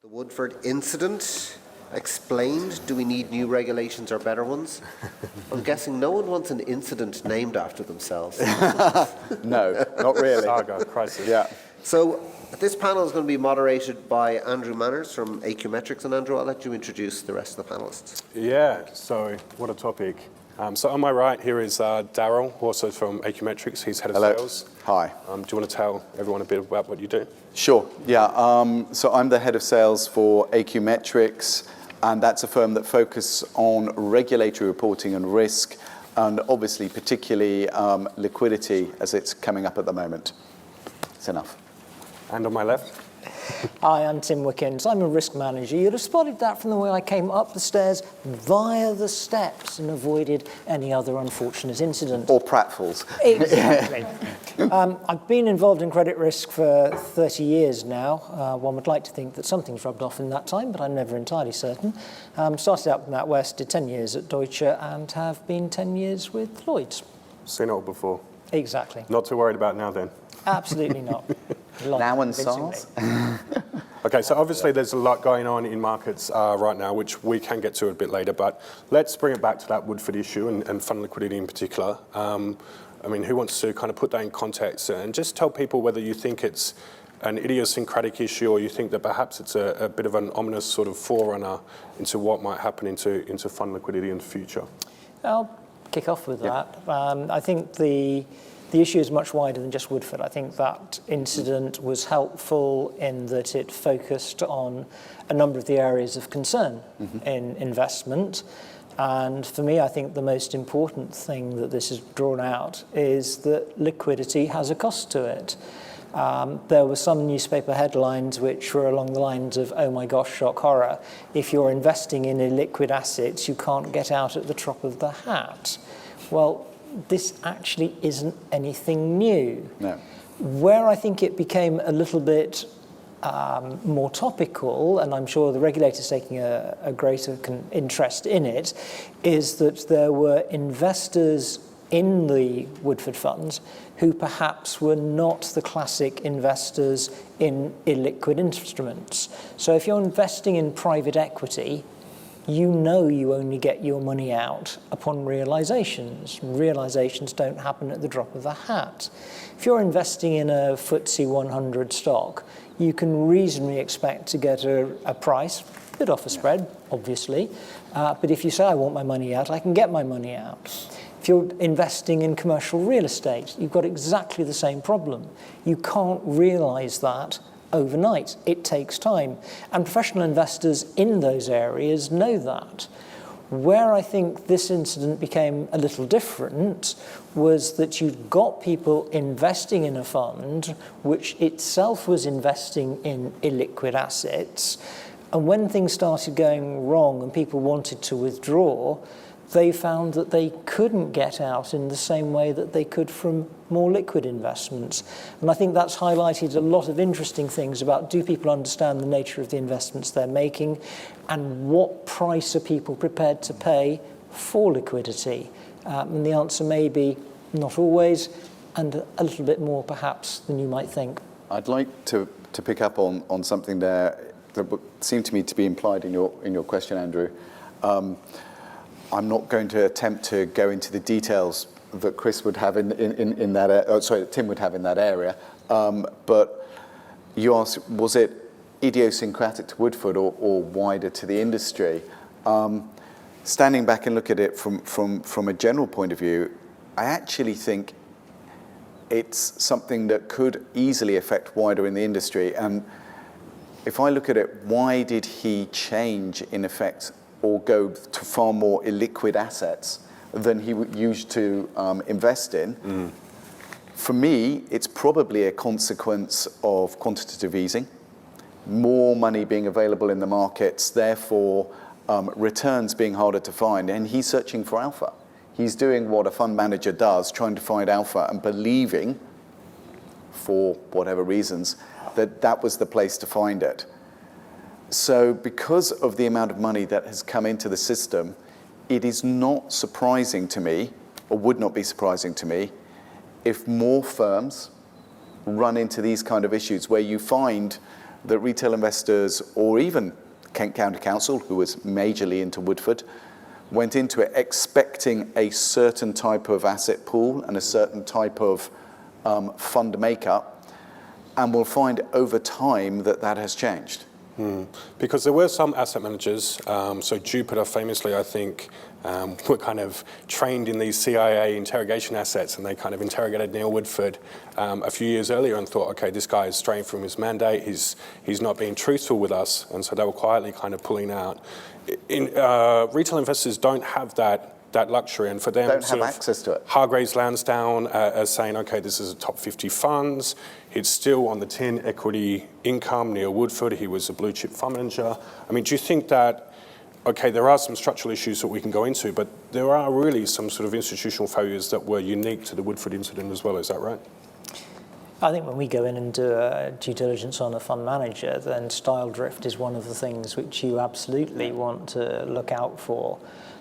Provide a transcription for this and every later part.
The Woodford incident explained. Do we need new regulations or better ones? I'm guessing no one wants an incident named after themselves. No, not really. Saga, crisis. Yeah. So this panel is going to be moderated by Andrew Manners from AQMetrics. And Andrew, I'll let you introduce the rest of the panelists. Yeah, so what a topic. So on my right here is Darell, also from AQMetrics. He's head of sales. Hi. Do you want to tell everyone a bit about what you do? Sure. Yeah. So I'm the head of sales for AQMetrics, and that's a firm that focuses on regulatory reporting and risk, and obviously particularly liquidity as it's coming up at the moment. It's enough. And on my left? Hi, I'm Tim Wickens. I'm a risk manager. You'd have spotted that from the way I came up the stairs via the steps and avoided any other unfortunate incident. Or pratfalls. Exactly. I've been involved in credit risk for 30 years now. One would like to think that something's rubbed off in that time, but I'm never entirely certain. Started out with NatWest, did 10 years at Deutsche, and have been 10 years with Lloyds. Seen it all before. Exactly. Not too worried about now then? Absolutely not. Now and SARS? Okay, so obviously there's a lot going on in markets right now, which we can get to a bit later, but let's bring it back to that Woodford issue and fund liquidity in particular. I mean, who wants to kind of put that in context and just tell people whether you think it's an idiosyncratic issue or you think that perhaps it's a bit of an ominous sort of forerunner into what might happen into fund liquidity in the future? I'll kick off with that. I think the issue is much wider than just Woodford. I think that incident was helpful in that it focused on a number of the areas of concern in investment. And for me, I think the most important thing that this has drawn out is that liquidity has a cost to it. There were some newspaper headlines which were along the lines of, oh my gosh, shock horror. If you're investing in illiquid assets, you can't get out at the drop of the hat. Well, this actually isn't anything new. No. Where I think it became a little bit more topical, and I'm sure the regulator's taking a greater interest in it, is that there were investors in the Woodford funds who perhaps were not the classic investors in illiquid instruments. So if you're investing in private equity, you know you only get your money out upon realizations. Realizations don't happen at the drop of a hat. If you're investing in a FTSE 100 stock, you can reasonably expect to get a price, bid offer spread, obviously. But if you say, I want my money out, I can get my money out. If you're investing in commercial real estate, you've got exactly the same problem. You can't realize that overnight. It takes time. And professional investors in those areas know that. Where I think this incident became a little different was that you've got people investing in a fund which itself was investing in illiquid assets. And when things started going wrong and people wanted to withdraw, they found that they couldn't get out in the same way that they could from more liquid investments. And I think that's highlighted a lot of interesting things about, do people understand the nature of the investments they're making, and what price are people prepared to pay for liquidity? And the answer may be not always, and a little bit more perhaps than you might think. I'd like to pick up on something there that seemed to me to be implied in your question, Andrew. I'm not going to attempt to go into the details that Chris would have in that. Tim would have in that area. But you asked, was it idiosyncratic to Woodford or wider to the industry? Standing back and look at it from a general point of view, I actually think it's something that could easily affect wider in the industry. And if I look at it, why did he change in effect or go to far more illiquid assets than he used to invest in? For me, it's probably a consequence of quantitative easing, more money being available in the markets, therefore returns being harder to find, and he's searching for alpha. He's doing what a fund manager does, trying to find alpha and believing, for whatever reasons, that that was the place to find it. So because of the amount of money that has come into the system, it is not surprising to me, or would not be surprising to me, if more firms run into these kind of issues where you find that retail investors, or even Kent County Council, who was majorly into Woodford, went into it expecting a certain type of asset pool and a certain type of fund makeup, and we'll find over time that that has changed. Because there were some asset managers, so Jupiter famously, I think, were kind of trained in these CIA interrogation assets, and they kind of interrogated Neil Woodford a few years earlier and thought, okay, this guy is straying from his mandate, he's not being truthful with us, and so they were quietly kind of pulling out. Retail investors don't have that luxury, and for them, don't have access to it. Hargreaves Lansdown as saying, okay, this is a top 50 funds. It's still on the tin, equity income. Neil Woodford, he was a blue chip fund manager. I mean, do you think that, okay, there are some structural issues that we can go into, but there are really some sort of institutional failures that were unique to the Woodford incident as well, is that right? I think when we go in and do a due diligence on a fund manager, then style drift is one of the things which you absolutely want to look out for.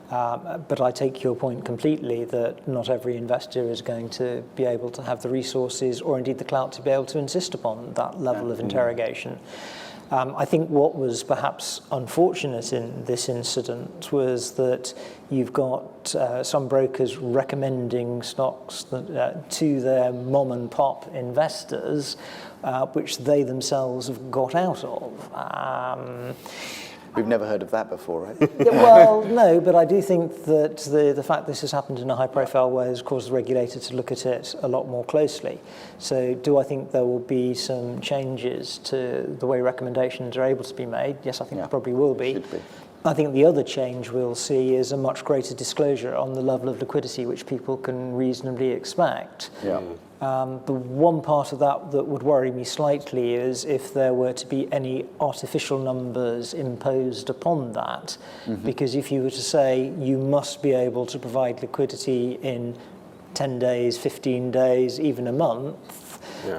But I take your point completely that not every investor is going to be able to have the resources or indeed the clout to be able to insist upon that level of interrogation. I think what was perhaps unfortunate in this incident was that you've got some brokers recommending stocks to their mom and pop investors, which they themselves have got out of. We've never heard of that before, right? Well, no, but I do think that the fact this has happened in a high-profile way has caused the regulator to look at it a lot more closely. So do I think there will be some changes to the way recommendations are able to be made? Yes, I think there probably will be. Should be. I think the other change we'll see is a much greater disclosure on the level of liquidity which people can reasonably expect. Yeah. The one part of that would worry me slightly is if there were to be any artificial numbers imposed upon that. Because if you were to say you must be able to provide liquidity in 10 days, 15 days, even a month,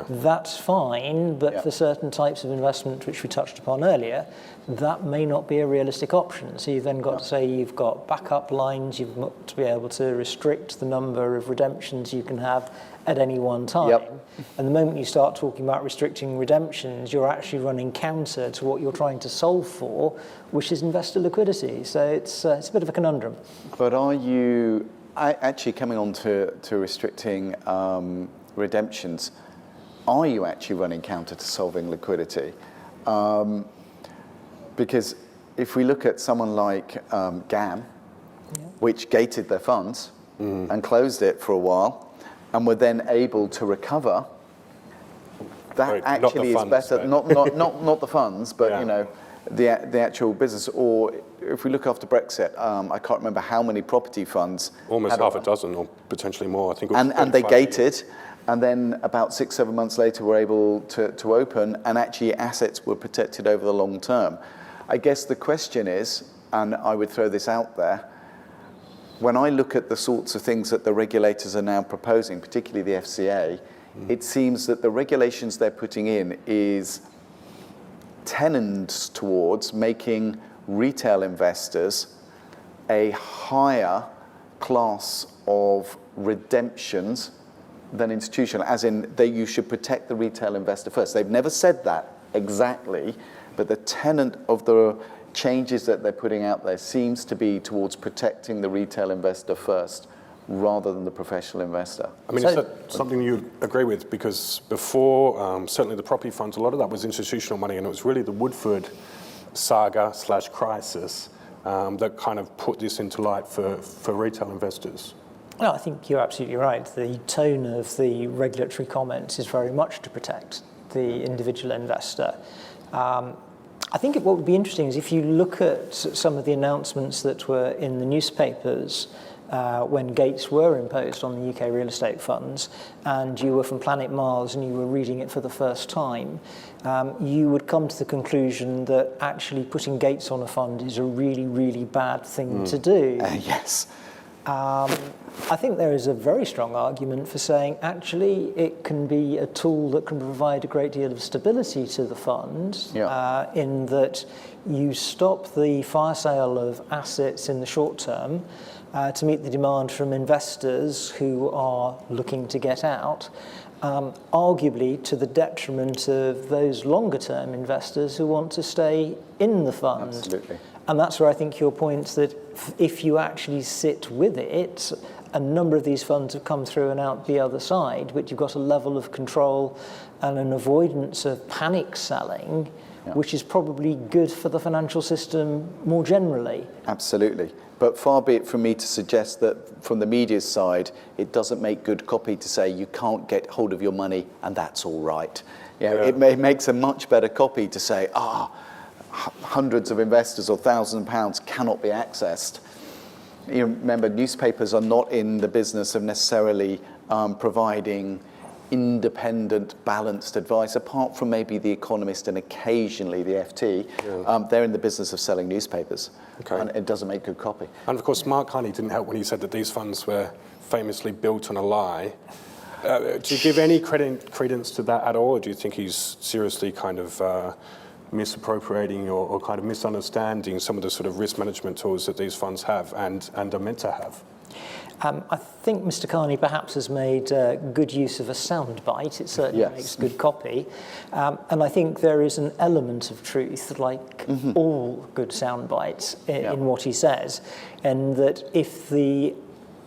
that's fine, but for certain types of investment, which we touched upon earlier, that may not be a realistic option. So you've then got to say you've got backup lines, you've got to be able to restrict the number of redemptions you can have at any one time. And the moment you start talking about restricting redemptions, you're actually running counter to what you're trying to solve for, which is investor liquidity. So it's a bit of a conundrum. But are you actually coming on to restricting redemptions? Are you actually running counter to solving liquidity? Because if we look at someone like GAM, which gated their funds and closed it for a while, and were then able to recover, that actually is better. Not the funds, but you know, the actual business. Or if we look after Brexit, I can't remember how many property funds. Almost half a dozen, or potentially more. I think. It was and they gated. And then about 6-7 months later, were able to open, and actually assets were protected over the long term. I guess the question is, and I would throw this out there, when I look at the sorts of things that the regulators are now proposing, particularly the FCA, it seems that the regulations they're putting in is tended towards making retail investors a higher class of redemptions than institutional, as in you should protect the retail investor first. They've never said that exactly, but the tenet of the changes that they're putting out there seems to be towards protecting the retail investor first rather than the professional investor. I mean, is that something you agree with? Because before, certainly the property funds, a lot of that was institutional money, and it was really the Woodford saga/crisis that kind of put this into light for retail investors. No, I think you're absolutely right. The tone of the regulatory comments is very much to protect the individual investor. I think what would be interesting is if you look at some of the announcements that were in the newspapers when gates were imposed on the UK real estate funds, and you were from Planet Mars and you were reading it for the first time, you would come to the conclusion that actually putting gates on a fund is a really, really bad thing to do. Yes. I think there is a very strong argument for saying actually it can be a tool that can provide a great deal of stability to the fund in that you stop the fire sale of assets in the short term to meet the demand from investors who are looking to get out. arguably to the detriment of those longer-term investors who want to stay in the fund. Absolutely. And that's where I think your point that if you actually sit with it, a number of these funds have come through and out the other side, but you've got a level of control and an avoidance of panic selling, which is probably good for the financial system more generally. Absolutely. But far be it from me to suggest that from the media's side, it doesn't make good copy to say you can't get hold of your money and that's all right. It makes a much better copy to say, hundreds of investors or thousands of pounds cannot be accessed. You remember, newspapers are not in the business of necessarily providing independent, balanced advice, apart from maybe The Economist and occasionally the FT. They're in the business of selling newspapers, and it doesn't make good copy. And of course, Mark Carney didn't help when he said that these funds were famously built on a lie. Do you give any credence to that at all, or do you think he's seriously kind of misappropriating or kind of misunderstanding some of the sort of risk management tools that these funds have and are meant to have? I think Mr. Carney perhaps has made good use of a soundbite. It certainly makes good copy. And I think there is an element of truth, like all good soundbites, in what he says, and that if the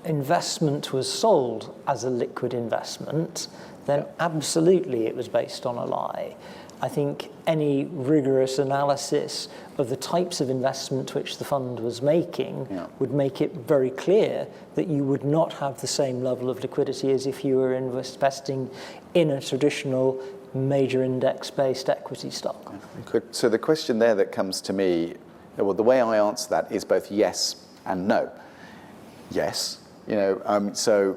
investment was sold as a liquid investment, then absolutely it was based on a lie. I think any rigorous analysis of the types of investment which the fund was making would make it very clear that you would not have the same level of liquidity as if you were investing in a traditional major index-based equity stock. So the question there that comes to me, well, the way I answer that is both yes and no. Yes, so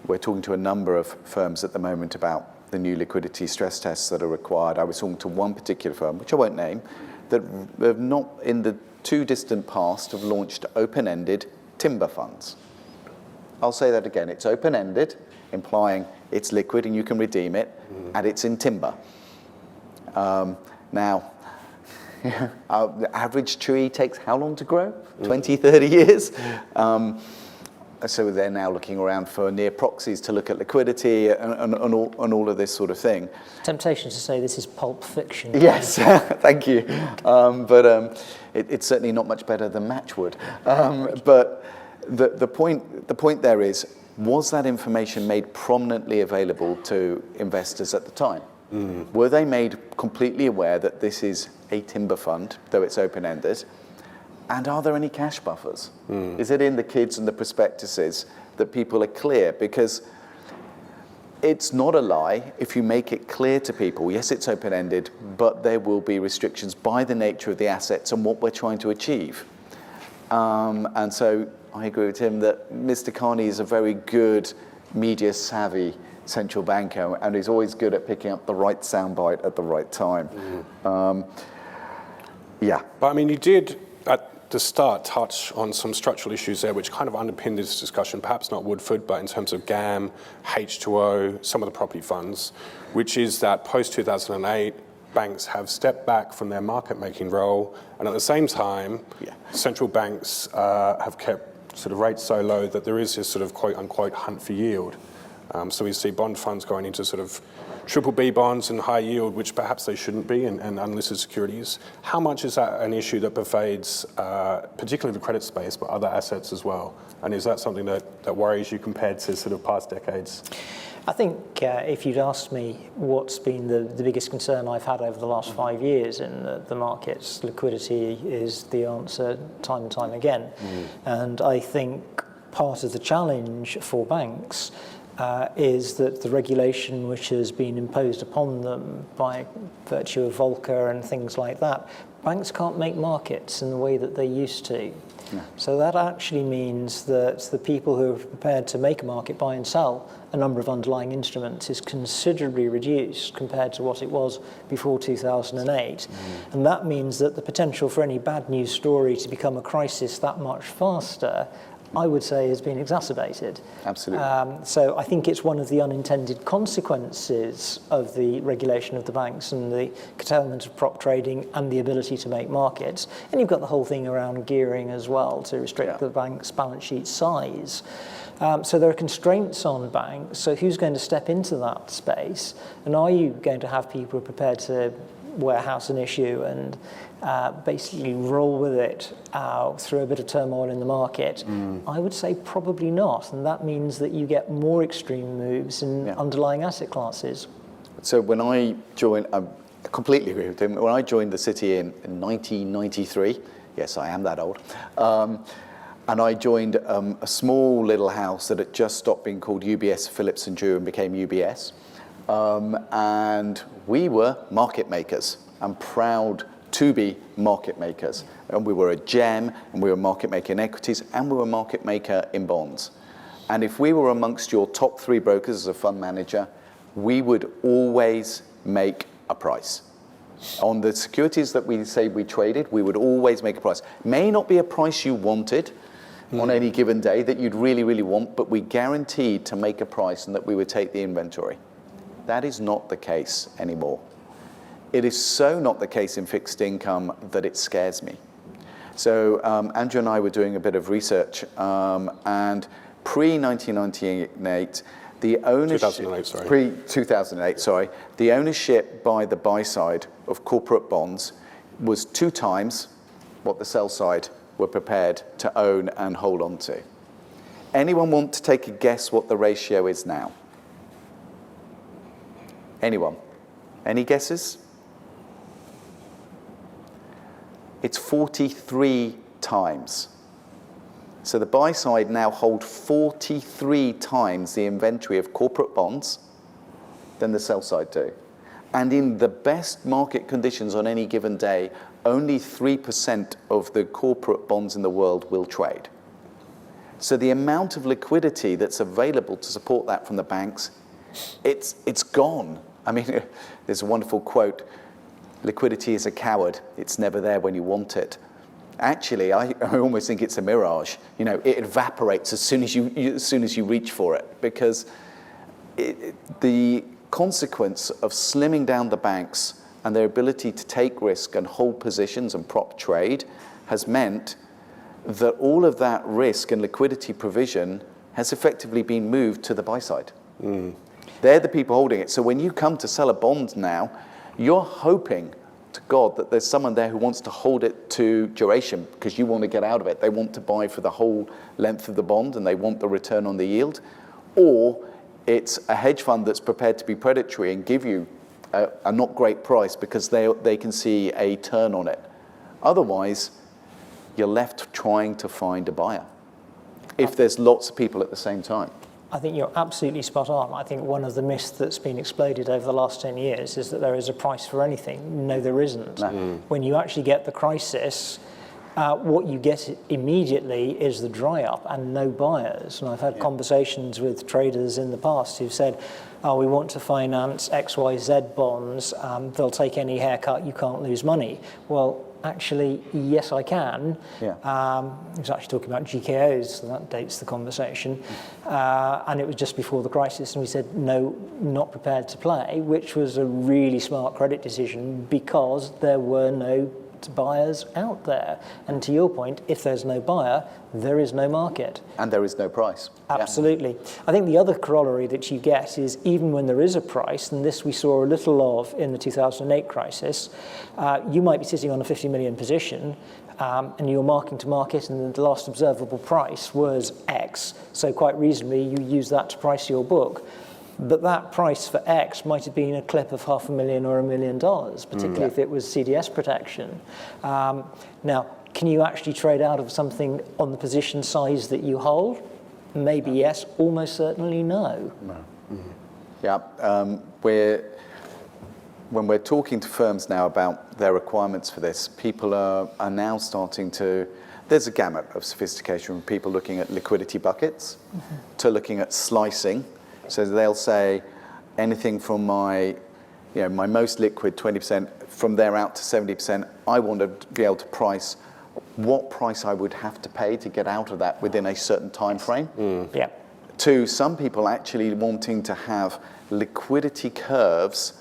we're talking to a number of firms at the moment about the new liquidity stress tests that are required. I was talking to one particular firm, which I won't name, that have not in the too distant past have launched open-ended timber funds. I'll say that again. It's open-ended, implying it's liquid and you can redeem it, and it's in timber. Now, the average tree takes how long to grow? 20, 30 years? So they're now looking around for near proxies to look at liquidity and all of this sort of thing. Temptation to say this is pulp fiction. Yes, thank you. But it's certainly not much better than Matchwood. But the point there is, was that information made prominently available to investors at the time? Were they made completely aware that this is a timber fund, though it's open-ended? And are there any cash buffers? Is it in the KIDs and the prospectuses that people are clear? Because it's not a lie if you make it clear to people, yes, it's open-ended, but there will be restrictions by the nature of the assets and what we're trying to achieve. And so I agree with him that Mr. Carney is a very good media-savvy central banker, and he's always good at picking up the right soundbite at the right time. But I mean, you did at the start touch on some structural issues there which kind of underpin this discussion, perhaps not Woodford, but in terms of GAM, H2O, some of the property funds, which is that post-2008, banks have stepped back from their market-making role, and at the same time, central banks have kept sort of rates so low that there is this sort of quote-unquote hunt for yield. So we see bond funds going into sort of triple B bonds and high yield, which perhaps they shouldn't be, and unlisted securities. How much is that an issue that pervades particularly the credit space, but other assets as well? And is that something that worries you compared to sort of past decades? I think if you'd asked me what's been the biggest concern I've had over the last 5 years in the markets, liquidity is the answer time and time again. And I think part of the challenge for banks is that the regulation which has been imposed upon them by virtue of Volcker and things like that, banks can't make markets in the way that they used to. So that actually means that the people who are prepared to make a market, buy and sell a number of underlying instruments, is considerably reduced compared to what it was before 2008. And that means that the potential for any bad news story to become a crisis that much faster I would say has been exacerbated. Absolutely. So I think it's one of the unintended consequences of the regulation of the banks and the curtailment of prop trading and the ability to make markets. And you've got the whole thing around gearing as well to restrict the bank's balance sheet size. So there are constraints on banks. So who's going to step into that space? And are you going to have people prepared to warehouse an issue and basically roll with it through a bit of turmoil in the market? I would say probably not. And that means that you get more extreme moves in underlying asset classes. So when I joined, I completely agree with him. When I joined the city in 1993, yes, I am that old, and I joined a small little house that had just stopped being called UBS Phillips and Drew and became UBS. And we were market makers. I'm proud to be market makers. And we were a gem, and we were a market maker in equities, and we were a market maker in bonds. And if we were amongst your top 3 brokers as a fund manager, we would always make a price. On the securities that we say we traded, we would always make a price. May not be a price you wanted on any given day that you'd really, really want, but we guaranteed to make a price and that we would take the inventory. That is not the case anymore. It is so not the case in fixed income that it scares me. So Andrew and I were doing a bit of research, and pre-1998, the ownership... 2008, sorry. Pre-2008, sorry. The ownership by the buy side of corporate bonds was 2 times what the sell side were prepared to own and hold on to. Anyone want to take a guess what the ratio is now? Anyone? Any guesses? It's 43 times. So the buy side now hold 43 times the inventory of corporate bonds than the sell side do. And in the best market conditions on any given day, only 3% of the corporate bonds in the world will trade. So the amount of liquidity that's available to support that from the banks, it's gone. I mean, there's a wonderful quote, liquidity is a coward. It's never there when you want it. Actually, I almost think it's a mirage. You know, it evaporates as soon as you reach for it, because the consequence of slimming down the banks and their ability to take risk and hold positions and prop trade has meant that all of that risk and liquidity provision has effectively been moved to the buy side. They're the people holding it. So when you come to sell a bond now, you're hoping to God that there's someone there who wants to hold it to duration because you want to get out of it. They want to buy for the whole length of the bond and they want the return on the yield. Or it's a hedge fund that's prepared to be predatory and give you a not great price because they can see a turn on it. Otherwise, you're left trying to find a buyer if there's lots of people at the same time. I think you're absolutely spot on. I think one of the myths that's been exploded over the last 10 years is that there is a price for anything. No, there isn't. When you actually get the crisis, what you get immediately is the dry up and no buyers. And I've had conversations with traders in the past who've said, oh, we want to finance XYZ bonds, they'll take any haircut, you can't lose money. Well, actually, yes, I can. He was actually talking about GKOs, so that dates the conversation. And it was just before the crisis, and we said, no, not prepared to play, which was a really smart credit decision because there were no buyers out there. And to your point, if there's no buyer, there is no market. And there is no price. Absolutely. I think the other corollary that you get is even when there is a price, and this we saw a little of in the 2008 crisis, you might be sitting on a 50 million position and you're marking to market and the last observable price was X. So quite reasonably, you use that to price your book. But that price for X might have been a clip of $500,000 or $1 million, particularly if it was CDS protection. Now, can you actually trade out of something on the position size that you hold? Maybe yes, almost certainly no. When we're talking to firms now about their requirements for this, people are now starting to, there's a gamut of sophistication from people looking at liquidity buckets to looking at slicing. So they'll say anything from my most liquid 20%, from there out to 70%, I want to be able to price what price I would have to pay to get out of that within a certain time frame, Yeah. to some people actually wanting to have liquidity curves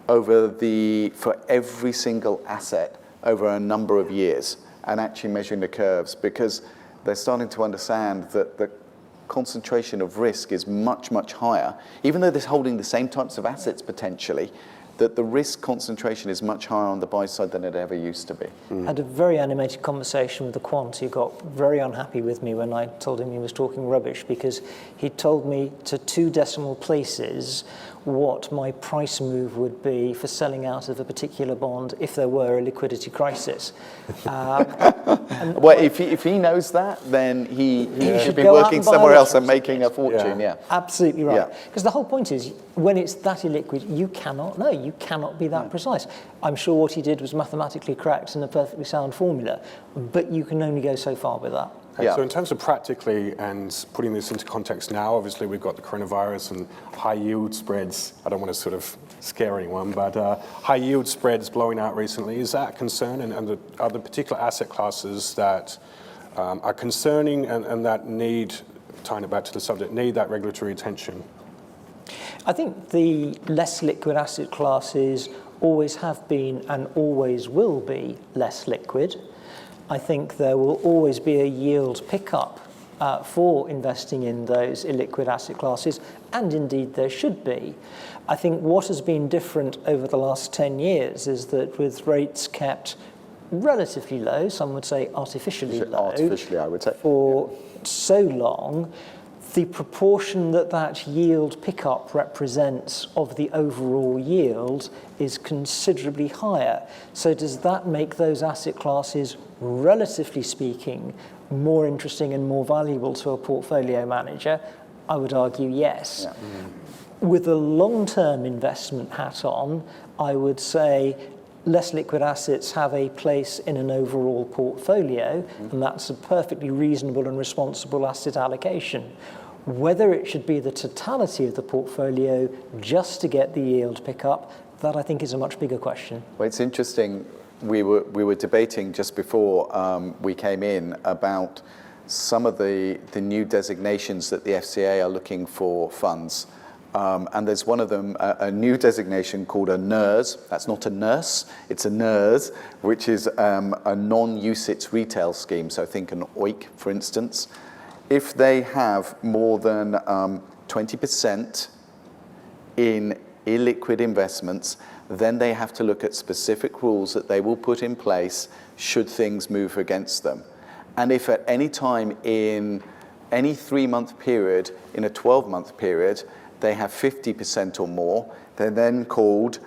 for every single asset over a number of years, and actually measuring the curves, because they're starting to understand that the concentration of risk is much, much higher. Even though they're holding the same types of assets potentially, that the risk concentration is much higher on the buy side than it ever used to be. Had a very animated conversation with the quant who got very unhappy with me when I told him he was talking rubbish, because he told me to 2 decimal places what my price move would be for selling out of a particular bond if there were a liquidity crisis. Well, if he knows that, then he should be go out working and buy somewhere else and electrons. making a fortune, yeah. Absolutely right. Yeah. Because the whole point is, when it's that illiquid, you cannot know. You cannot be that precise. I'm sure what he did was mathematically correct and a perfectly sound formula, but you can only go so far with that. Yeah. So in terms of practically and putting this into context now, obviously we've got the coronavirus and high yield spreads. I don't want to sort of scare anyone, but high yield spreads blowing out recently. Is that a concern? And are there particular asset classes that are concerning and that need, tying it back to the subject, need that regulatory attention? I think the less liquid asset classes always have been and always will be less liquid. I think there will always be a yield pickup for investing in those illiquid asset classes, and indeed there should be. I think what has been different over the last 10 years is that with rates kept relatively low, some would say artificially low, Artificially, I would say. for so long, the proportion that yield pickup represents of the overall yield is considerably higher. So does that make those asset classes, relatively speaking, more interesting and more valuable to a portfolio manager? I would argue yes. Yeah. With a long-term investment hat on, I would say less liquid assets have a place in an overall portfolio, and that's a perfectly reasonable and responsible asset allocation. Whether it should be the totality of the portfolio just to get the yield pickup, that I think is a much bigger question. Well, it's interesting. We were debating just before we came in about some of the new designations that the FCA are looking for funds. And there's one of them, a new designation called a NERS. That's not a nurse, it's a NERS, which is a non-UCITS retail scheme. So think an OIC, for instance. If they have more than 20% in illiquid investments, then they have to look at specific rules that they will put in place should things move against them. And if at any time in any 3-month period, in a 12-month period, they have 50% or more, they're then called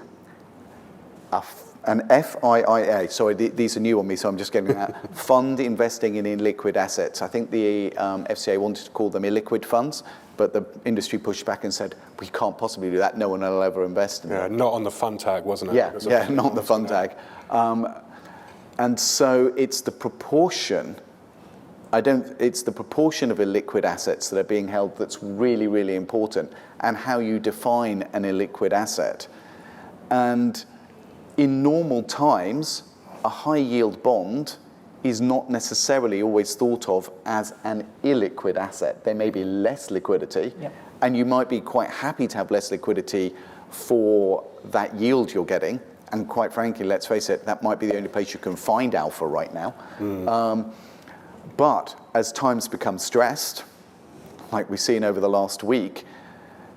an FIIA. Sorry, these are new on me, so I'm just getting that. Fund investing in illiquid assets. I think the FCA wanted to call them illiquid funds, but the industry pushed back and said, we can't possibly do that. No one will ever invest in them. Yeah, not on the fund tag, wasn't it? Yeah, not on the fund tag. And so it's the proportion. It's the proportion of illiquid assets that are being held that's really, really important, and how you define an illiquid asset. And in normal times, a high yield bond is not necessarily always thought of as an illiquid asset. There may be less liquidity, and you might be quite happy to have less liquidity for that yield you're getting. And quite frankly, let's face it, that might be the only place you can find alpha right now. But as times become stressed, like we've seen over the last week,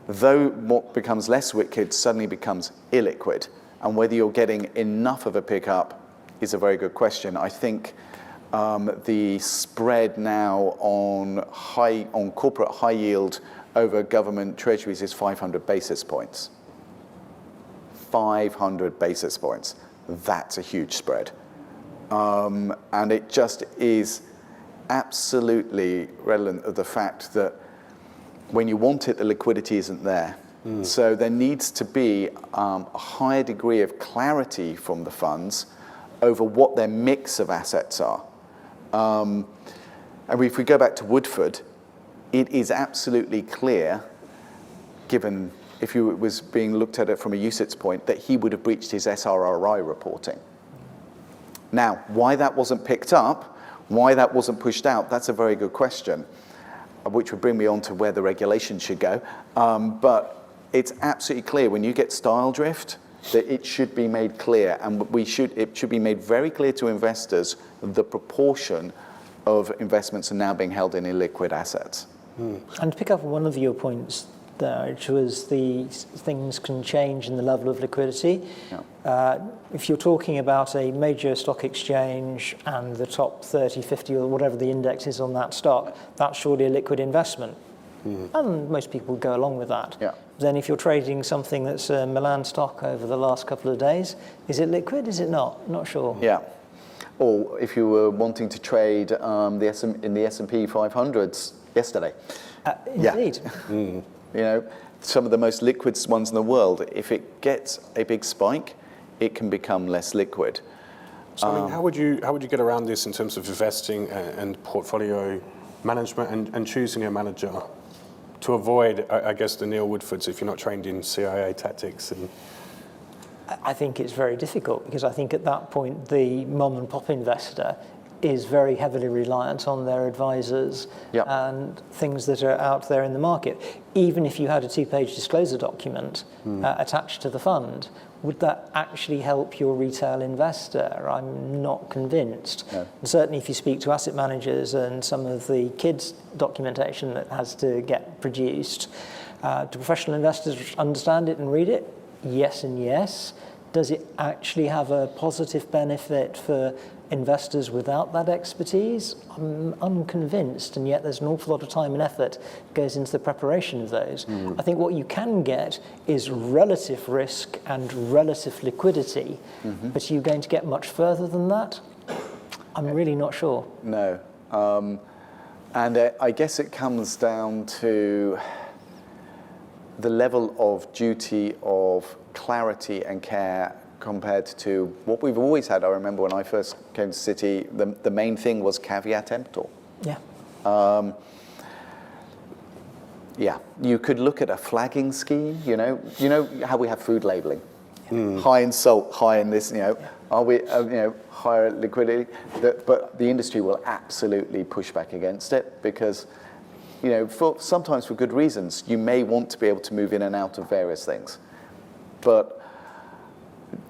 though what becomes less liquid suddenly becomes illiquid. And whether you're getting enough of a pickup is a very good question. I think the spread now on corporate high yield over government treasuries is 500 basis points. 500 basis points. That's a huge spread. And it just is absolutely relevant of the fact that when you want it, the liquidity isn't there. So there needs to be a higher degree of clarity from the funds over what their mix of assets are. And if we go back to Woodford, it is absolutely clear, given if you was being looked at it from a UCITS point, that he would have breached his SRRI reporting. Now, why that wasn't picked up Why that wasn't pushed out, that's a very good question, which would bring me on to where the regulation should go. But it's absolutely clear when you get style drift that it should be made clear, and it should be made very clear to investors the proportion of investments are now being held in illiquid assets. And to pick up on one of your points there, which was the things can change in the level of liquidity. Yeah. If you're talking about a major stock exchange and the top 30, 50 or whatever the index is on that stock, that's surely a liquid investment. And most people go along with that. Yeah. Then if you're trading something that's a Milan stock over the last couple of days, is it liquid, is it not? Not sure. Yeah. Or if you were wanting to trade in the S&P 500s yesterday. Indeed. You know, some of the most liquid ones in the world, if it gets a big spike, it can become less liquid. So, I mean, how would you get around this in terms of investing and portfolio management and choosing a manager to avoid, I guess, the Neil Woodfords if you're not trained in CIA tactics? And I think it's very difficult because I think at that point the mom and pop investor is very heavily reliant on their advisors and things that are out there in the market. Even if you had a 2-page disclosure document attached to the fund, would that actually help your retail investor? I'm not convinced. No. And certainly if you speak to asset managers and some of the kids documentation that has to get produced, do professional investors understand it and read it? Yes and yes. Does it actually have a positive benefit for investors without that expertise? I'm unconvinced, and yet there's an awful lot of time and effort that goes into the preparation of those. I think what you can get is relative risk and relative liquidity, but are you going to get much further than that? I'm really not sure. No. And I guess it comes down to the level of duty of clarity and care compared to what we've always had. I remember when I first came to Citi, the main thing was caveat emptor. Yeah. Yeah, you could look at a flagging scheme, you know how we have food labeling, high in salt, high in this, are we, higher liquidity, but the industry will absolutely push back against it because, sometimes for good reasons, you may want to be able to move in and out of various things. But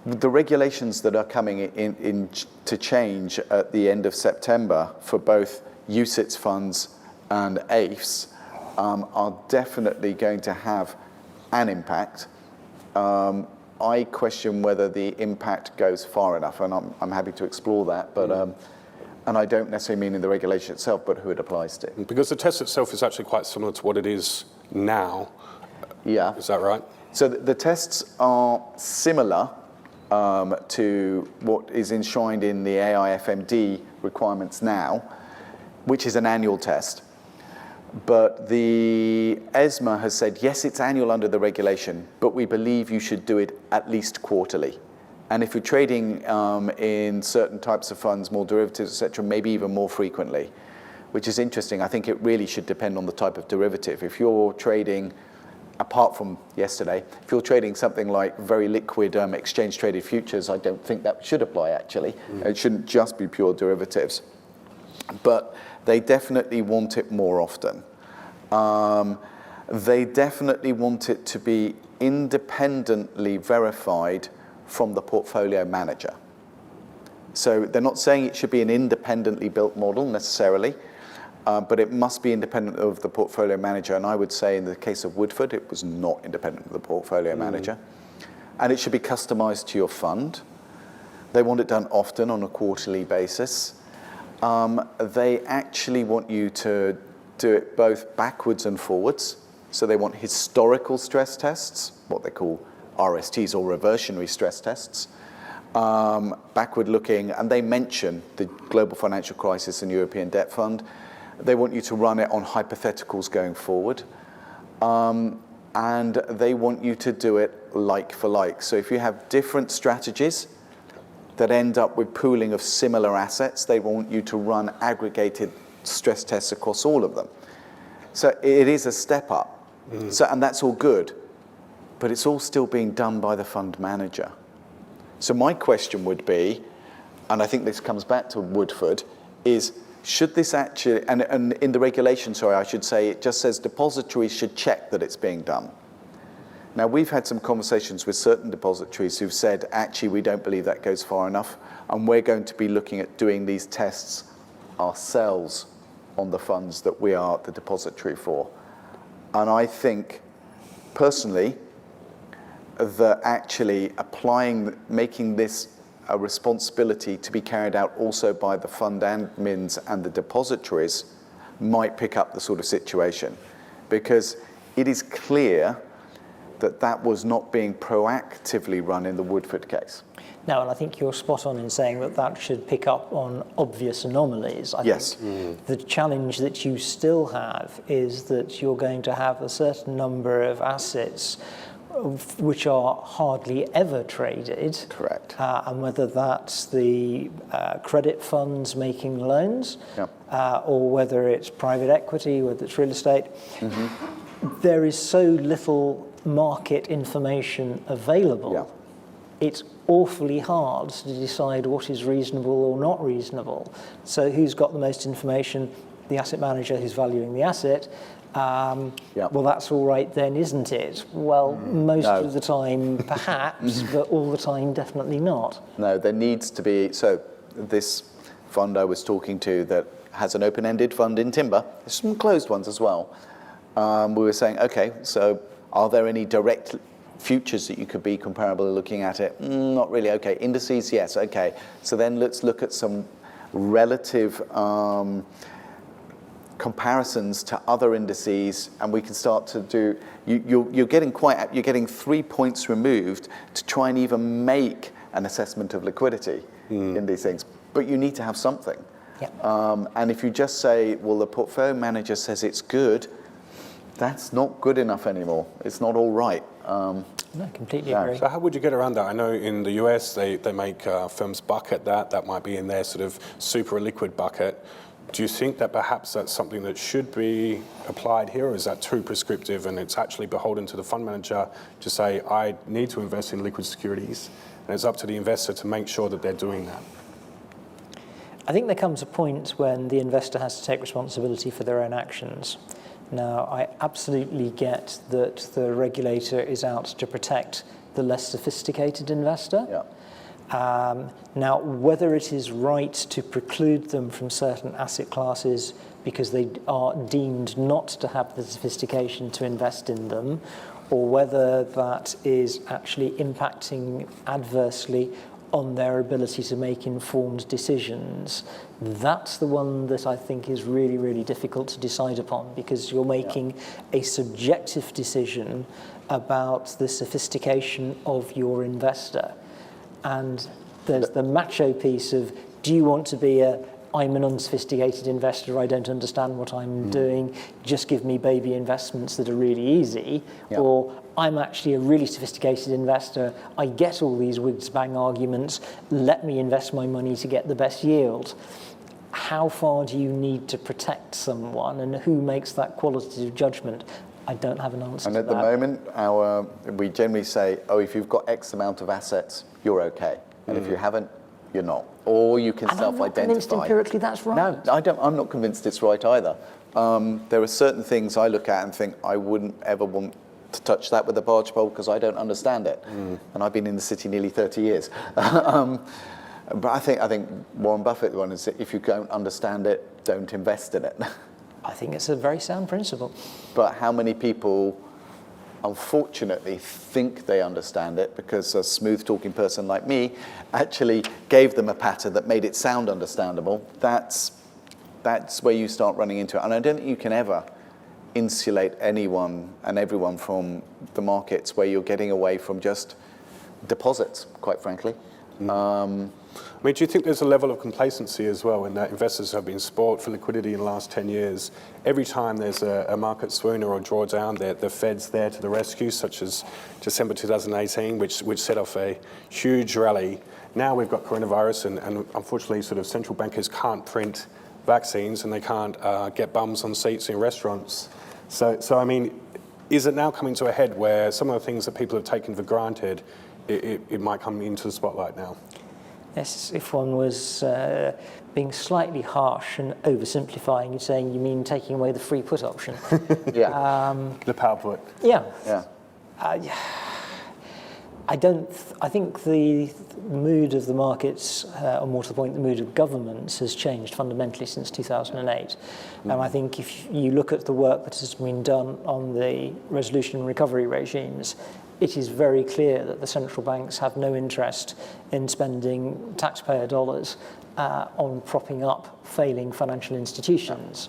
the regulations that are coming in to change at the end of September for both UCITS funds and AIFs are definitely going to have an impact. I question whether the impact goes far enough, and I'm happy to explore that. But and I don't necessarily mean in the regulation itself, but who it applies to. because the test itself is actually quite similar to what it is now. Yeah. Is that right? So the tests are similar to what is enshrined in the AIFMD requirements now, which is an annual test. But the ESMA has said, yes, it's annual under the regulation, but we believe you should do it at least quarterly. And if you're trading in certain types of funds, more derivatives, et cetera, maybe even more frequently, which is interesting. I think it really should depend on the type of derivative. If you're trading, apart from yesterday, if you're trading something like very liquid exchange-traded futures, I don't think that should apply, actually. It shouldn't just be pure derivatives. But they definitely want it more often. They definitely want it to be independently verified from the portfolio manager. So they're not saying it should be an independently built model necessarily, but it must be independent of the portfolio manager. And I would say in the case of Woodford, it was not independent of the portfolio manager. And it should be customized to your fund. They want it done often on a quarterly basis. They actually want you to do it both backwards and forwards. So they want historical stress tests, what they call RSTs or reversionary stress tests, backward looking, and they mention the global financial crisis and European debt fund. They want you to run it on hypotheticals going forward. And they want you to do it like for like. So if you have different strategies that end up with pooling of similar assets, they want you to run aggregated stress tests across all of them. So it is a step up. And that's all good, but it's all still being done by the fund manager. So my question would be, and I think this comes back to Woodford, is should this actually, and in the regulation, sorry, I should say, it just says depositories should check that it's being done. Now, we've had some conversations with certain depositories who've said, actually, we don't believe that goes far enough, and we're going to be looking at doing these tests ourselves on the funds that we are the depository for. And I think, personally, that actually making this a responsibility to be carried out also by the fund admins and the depositories might pick up the sort of situation, because it is clear that that was not being proactively run in the Woodford case. No, and I think you're spot on in saying that that should pick up on obvious anomalies. I think the challenge that you still have is that you're going to have a certain number of assets which are hardly ever traded. Correct. And whether that's the credit funds making loans, or whether it's private equity, whether it's real estate, there is so little market information available. It's awfully hard to decide what is reasonable or not reasonable. So who's got the most information? The asset manager who's valuing the asset. Well, that's all right then, isn't it? Well, most of the time, perhaps, but all the time, definitely not. No, there needs to be, so this fund I was talking to that has an open-ended fund in timber, there's some closed ones as well. We were saying, okay, so are there any direct futures that you could be comparable looking at it? Not really. Okay, indices, yes. Okay, so then let's look at some relative comparisons to other indices, and we can start to do. You're getting 3 points removed to try and even make an assessment of liquidity in these things. But you need to have something. And if you just say, well, the portfolio manager says it's good, that's not good enough anymore. It's not all right. No, completely agree. So how would you get around that? I know in the US they make firms bucket that might be in their sort of super liquid bucket. Do you think that perhaps that's something that should be applied here, or is that too prescriptive and it's actually beholden to the fund manager to say, I need to invest in liquid securities, and it's up to the investor to make sure that they're doing that? I think there comes a point when the investor has to take responsibility for their own actions. Now, I absolutely get that the regulator is out to protect the less sophisticated investor. Now, whether it is right to preclude them from certain asset classes because they are deemed not to have the sophistication to invest in them, or whether that is actually impacting adversely on their ability to make informed decisions, that's the one that I think is really, really difficult to decide upon, because you're making a subjective decision about the sophistication of your investor. And there's the macho piece of, do you want to be I'm an unsophisticated investor, I don't understand what I'm doing, just give me baby investments that are really easy, or I'm actually a really sophisticated investor, I get all these whiz-bang arguments, let me invest my money to get the best yield. How far do you need to protect someone, and who makes that qualitative judgment? I don't have an answer to that. And at the moment, we generally say, if you've got X amount of assets, you're okay. And if you haven't, you're not. Or you can self-identify. I'm not convinced empirically that's right. No, I'm not convinced it's right either. There are certain things I look at and think, I wouldn't ever want to touch that with a barge pole because I don't understand it. And I've been in the city nearly 30 years. But I think Warren Buffett one is, if you don't understand it, don't invest in it. I think it's a very sound principle. But how many people, unfortunately, think they understand it because a smooth-talking person like me actually gave them a pattern that made it sound understandable? That's where you start running into it. And I don't think you can ever insulate anyone and everyone from the markets where you're getting away from just deposits, quite frankly. I mean, do you think there's a level of complacency as well in that investors have been spoiled for liquidity in the last 10 years? Every time there's a market swoon or a drawdown, the Fed's there to the rescue, such as December 2018, which set off a huge rally. Now we've got coronavirus, and unfortunately sort of central bankers can't print vaccines and they can't get bums on seats in restaurants. So I mean, is it now coming to a head where some of the things that people have taken for granted, it might come into the spotlight now? Yes, if one was being slightly harsh and oversimplifying, you're saying you mean taking away the free put option. Yeah. The power put. Yeah. Yeah. I think the mood of the markets, or more to the point, the mood of governments has changed fundamentally since 2008. And I think if you look at the work that has been done on the resolution and recovery regimes, it is very clear that the central banks have no interest in spending taxpayer dollars on propping up failing financial institutions.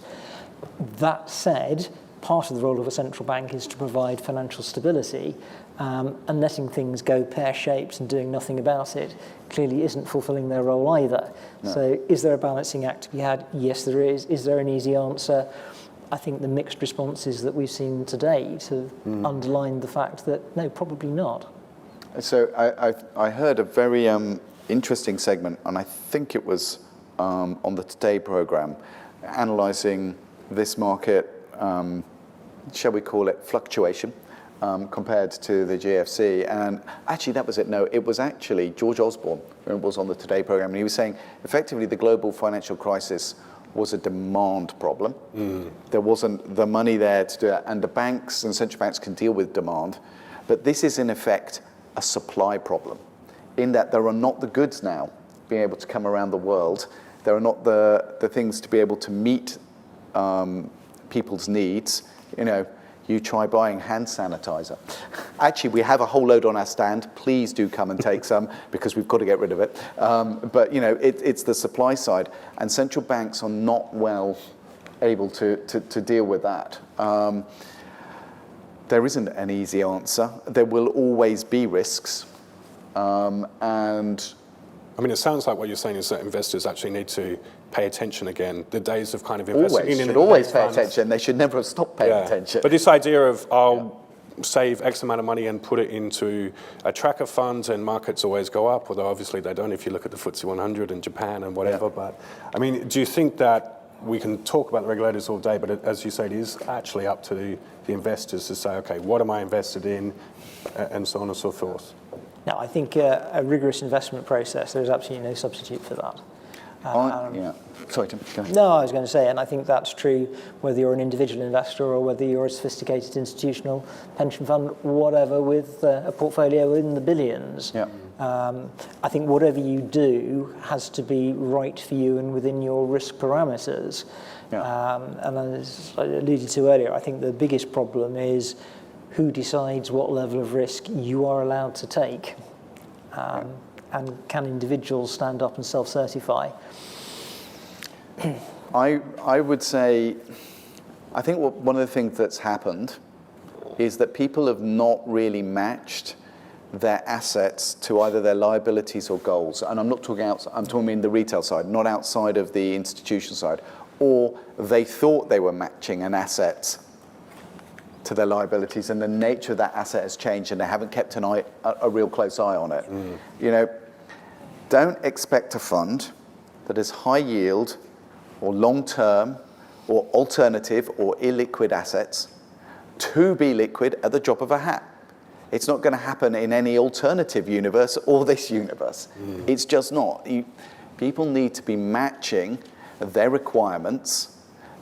That said, part of the role of a central bank is to provide financial stability, and letting things go pear-shaped and doing nothing about it clearly isn't fulfilling their role either. No. So is there a balancing act to be had? Yes, there is. Is there an easy answer? I think the mixed responses that we've seen to date have underlined the fact that no, probably not. So I heard a very interesting segment, and I think it was on the Today programme, analysing this market, shall we call it fluctuation, compared to the GFC. And actually that was it. No, it was actually George Osborne who was on the Today programme, and he was saying effectively the global financial crisis was a demand problem. There wasn't the money there to do it, and the banks and central banks can deal with demand, but this is in effect a supply problem, in that there are not the goods now being able to come around the world. There are not the things to be able to meet people's needs. You know, you try buying hand sanitizer. Actually, we have a whole load on our stand. Please do come and take some, because we've got to get rid of it. But you know, it's the supply side, and central banks are not well able to deal with that. There isn't an easy answer. There will always be risks, and I mean, it sounds like what you're saying is that investors actually need to pay attention again. The days of kind of investing should always pay attention. They should never have stopped paying attention. But this idea of I'll save X amount of money and put it into a tracker fund, and markets always go up, although obviously they don't if you look at the FTSE 100 in Japan and whatever. But I mean, do you think that we can talk about the regulators all day, but as you say, it is actually up to the investors to say, okay, what am I invested in, and so on and so forth? No, I think a rigorous investment process, there's absolutely no substitute for that. Sorry, Tim, go ahead. No, I was going to say, and I think that's true whether you're an individual investor or whether you're a sophisticated institutional pension fund, whatever, with a portfolio in the billions. Yeah. I think whatever you do has to be right for you and within your risk parameters. Yeah. And as I alluded to earlier, I think the biggest problem is who decides what level of risk you are allowed to take. And can individuals stand up and self-certify? I would say, I think one of the things that's happened is that people have not really matched their assets to either their liabilities or goals. And I'm not talking I'm talking in the retail side, not outside of the institutional side. Or they thought they were matching an asset to their liabilities, and the nature of that asset has changed, and they haven't kept a real close eye on it. You know, don't expect a fund that is high yield or long-term or alternative or illiquid assets to be liquid at the drop of a hat. It's not going to happen in any alternative universe or this universe. It's just not. People need to be matching their requirements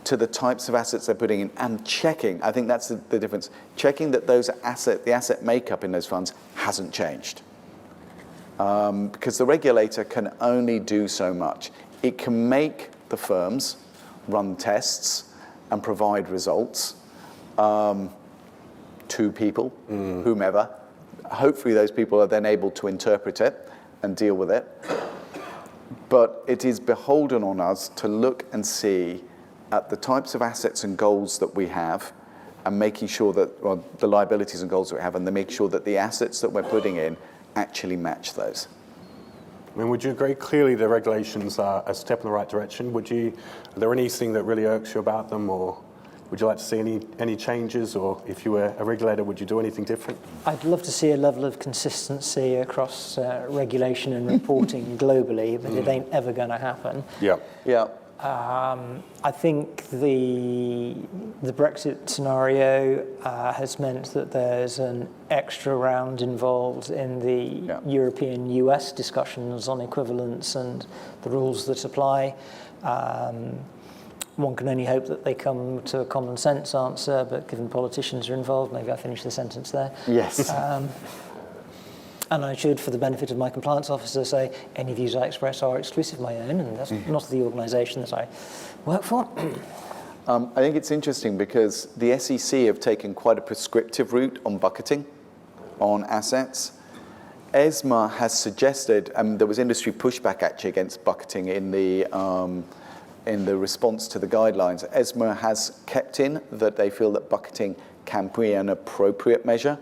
to the types of assets they're putting in, and checking, I think that's the difference, checking that the asset makeup in those funds hasn't changed. Because the regulator can only do so much. It can make the firms run tests and provide results to people, whomever. Hopefully those people are then able to interpret it and deal with it. But it is beholden on us to look and see at the types of assets and goals that we have, and making sure that, well, the liabilities and goals that we have, and then make sure that the assets that we're putting in actually match those. I mean, would you agree clearly the regulations are a step in the right direction? Are there anything that really irks you about them, or would you like to see any changes, or if you were a regulator, would you do anything different? I'd love to see a level of consistency across regulation and reporting globally, but it ain't ever going to happen. Yeah. Yeah. I think the Brexit scenario has meant that there's an extra round involved in the European-US discussions on equivalence and the rules that apply. One can only hope that they come to a common sense answer, but given politicians are involved, maybe I finish the sentence there. Yes. And I should, for the benefit of my compliance officer, say any views I express are exclusive my own, and that's not the organisation that I work for. I think it's interesting because the SEC have taken quite a prescriptive route on bucketing on assets. ESMA has suggested, and there was industry pushback actually against bucketing in the response to the guidelines. ESMA has kept in that they feel that bucketing can be an appropriate measure,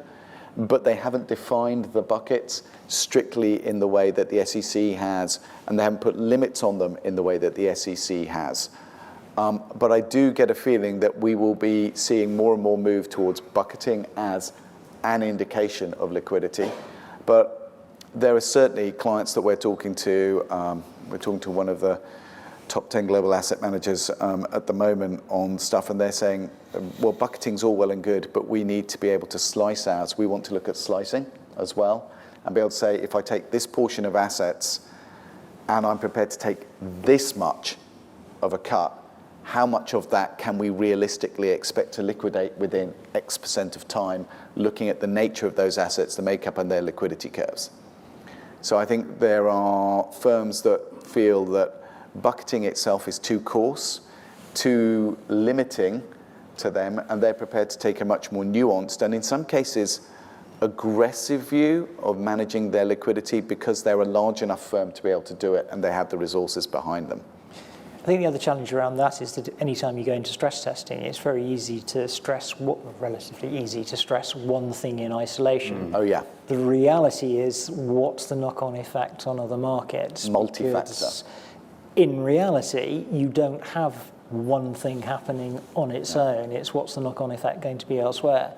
but they haven't defined the buckets strictly in the way that the SEC has, and they haven't put limits on them in the way that the SEC has. But I do get a feeling that we will be seeing more and more move towards bucketing as an indication of liquidity. But there are certainly clients that we're talking to. We're talking to one of the top 10 global asset managers at the moment on stuff, and they're saying, well, bucketing's all well and good, but we need to be able to slice ours. We want to look at slicing as well and be able to say, if I take this portion of assets and I'm prepared to take this much of a cut, how much of that can we realistically expect to liquidate within X percent of time, looking at the nature of those assets, the makeup and their liquidity curves. So I think there are firms that feel that bucketing itself is too coarse, too limiting to them, and they're prepared to take a much more nuanced and in some cases aggressive view of managing their liquidity because they're a large enough firm to be able to do it and they have the resources behind them. I think the other challenge around that is that any time you go into stress testing, it's very easy to stress, relatively easy to stress one thing in isolation. Oh yeah. The reality is, what's the knock-on effect on other markets? Multi-factor. Because in reality, you don't have one thing happening on its own. It's what's the knock-on effect going to be elsewhere.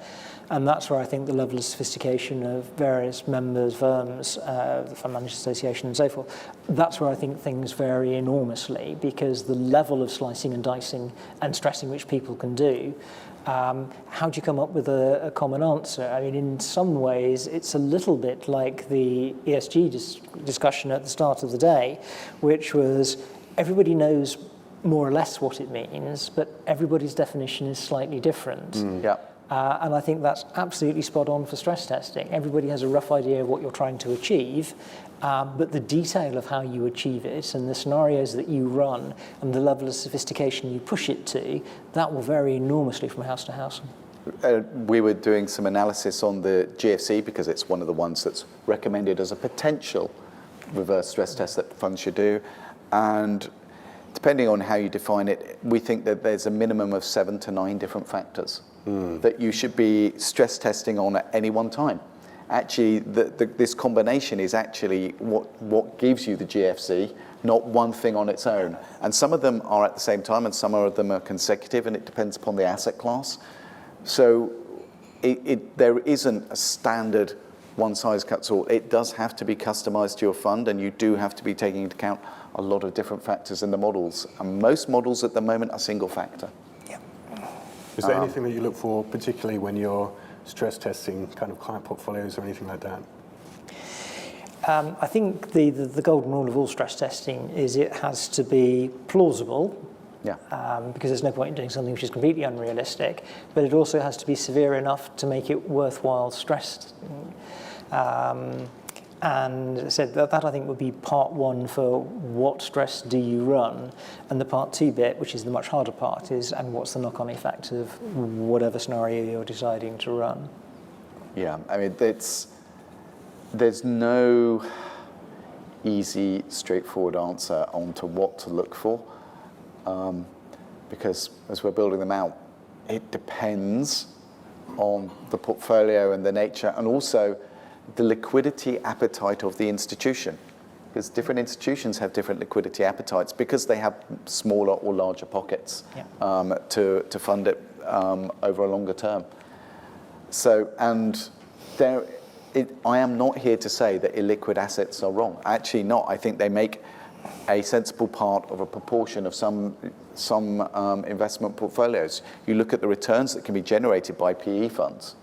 And that's where I think the level of sophistication of various members, firms, the Fund Managers Association and so forth, that's where I think things vary enormously, because the level of slicing and dicing and stressing which people can do, how do you come up with a common answer? I mean, in some ways, it's a little bit like the ESG discussion at the start of the day, which was everybody knows more or less what it means, but everybody's definition is slightly different. Yeah. And I think that's absolutely spot on for stress testing. Everybody has a rough idea of what you're trying to achieve, but the detail of how you achieve it and the scenarios that you run and the level of sophistication you push it to, that will vary enormously from house to house. We were doing some analysis on the GFC because it's one of the ones that's recommended as a potential reverse stress test that funds should do. And depending on how you define it, we think that there's a minimum of 7 to 9 different factors that you should be stress testing on at any one time. Actually, this combination is actually what gives you the GFC, not one thing on its own. And some of them are at the same time and some of them are consecutive, and it depends upon the asset class. So there isn't a standard one-size-cuts-all. It does have to be customized to your fund, and you do have to be taking into account a lot of different factors in the models. And most models at the moment are single factor. Is there anything that you look for, particularly when you're stress testing kind of client portfolios or anything like that? I think the golden rule of all stress testing is it has to be plausible, because there's no point in doing something which is completely unrealistic, but it also has to be severe enough to make it worthwhile stress. And I said that I think would be part one for what stress do you run, and the part two bit, which is the much harder part, is and what's the knock-on effect of whatever scenario you're deciding to run. Yeah, I mean, there's no easy, straightforward answer onto what to look for, because as we're building them out, it depends on the portfolio and the nature, and also the liquidity appetite of the institution, because different institutions have different liquidity appetites because they have smaller or larger pockets to fund it over a longer term. So, and I am not here to say that illiquid assets are wrong. Actually not. I think they make a sensible part of a proportion of some investment portfolios. You look at the returns that can be generated by PE funds.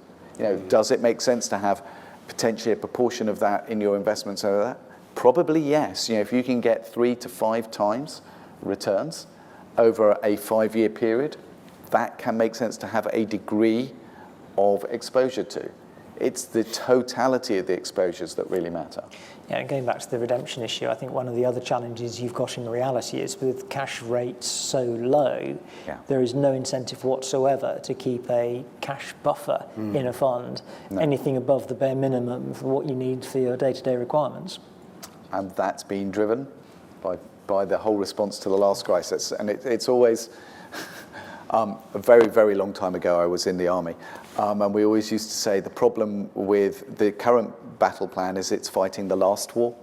Does it make sense to have potentially a proportion of that in your investments over that? Probably yes. If you can get 3 to 5 times returns over a 5-year period, that can make sense to have a degree of exposure to. It's the totality of the exposures that really matter. Yeah, and going back to the redemption issue, I think one of the other challenges you've got in reality is with cash rates so low, there is no incentive whatsoever to keep a cash buffer in a fund, anything above the bare minimum for what you need for your day-to-day requirements. And that's been driven by the whole response to the last crisis. And it's always, a very, very long time ago, I was in the army. And we always used to say the problem with the current battle plan is it's fighting the last war.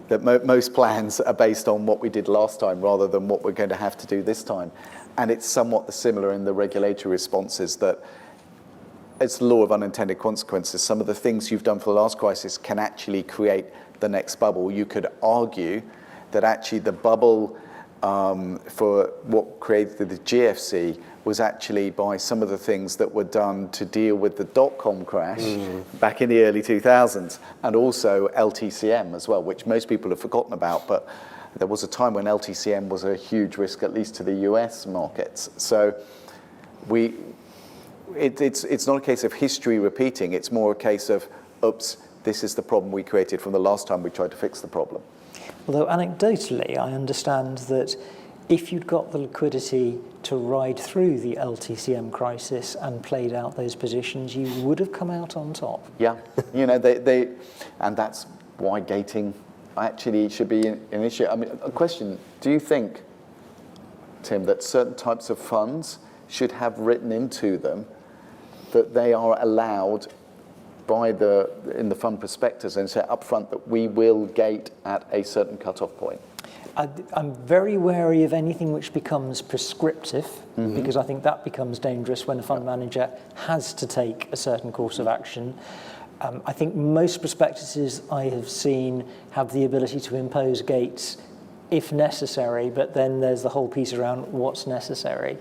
That most plans are based on what we did last time rather than what we're going to have to do this time. And it's somewhat similar in the regulatory responses that it's the law of unintended consequences. Some of the things you've done for the last crisis can actually create the next bubble. You could argue that actually the bubble for what created the GFC was actually by some of the things that were done to deal with the dot-com crash back in the early 2000s, and also LTCM as well, which most people have forgotten about, but there was a time when LTCM was a huge risk, at least to the US markets. So it's not a case of history repeating, it's more a case of, oops, this is the problem we created from the last time we tried to fix the problem. Although anecdotally, I understand that if you'd got the liquidity to ride through the LTCM crisis and played out those positions, you would have come out on top. Yeah, and that's why gating actually should be an issue. I mean, a question, do you think, Tim, that certain types of funds should have written into them that they are allowed in the fund prospectus and say upfront that we will gate at a certain cut-off point? I'm very wary of anything which becomes prescriptive, because I think that becomes dangerous when a fund manager has to take a certain course of action. I think most prospectuses I have seen have the ability to impose gates if necessary, but then there's the whole piece around what's necessary.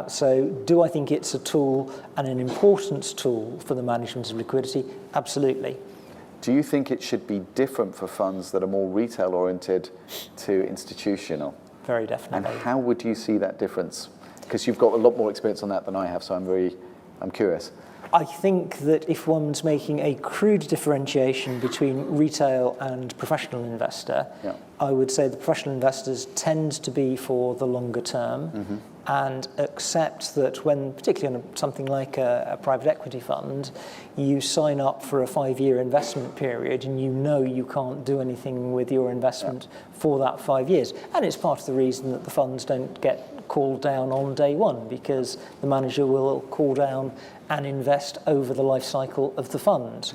So do I think it's a tool and an important tool for the management of liquidity? Absolutely. Do you think it should be different for funds that are more retail-oriented to institutional? Very definitely. And how would you see that difference? Because you've got a lot more experience on that than I have, so I'm curious. I think that if one's making a crude differentiation between retail and professional investor, I would say the professional investors tend to be for the longer term and accept that when, particularly on something like a private equity fund, you sign up for a 5-year investment period and you know you can't do anything with your investment for that 5 years. And it's part of the reason that the funds don't get called down on day one, because the manager will call down and invest over the life cycle of the fund.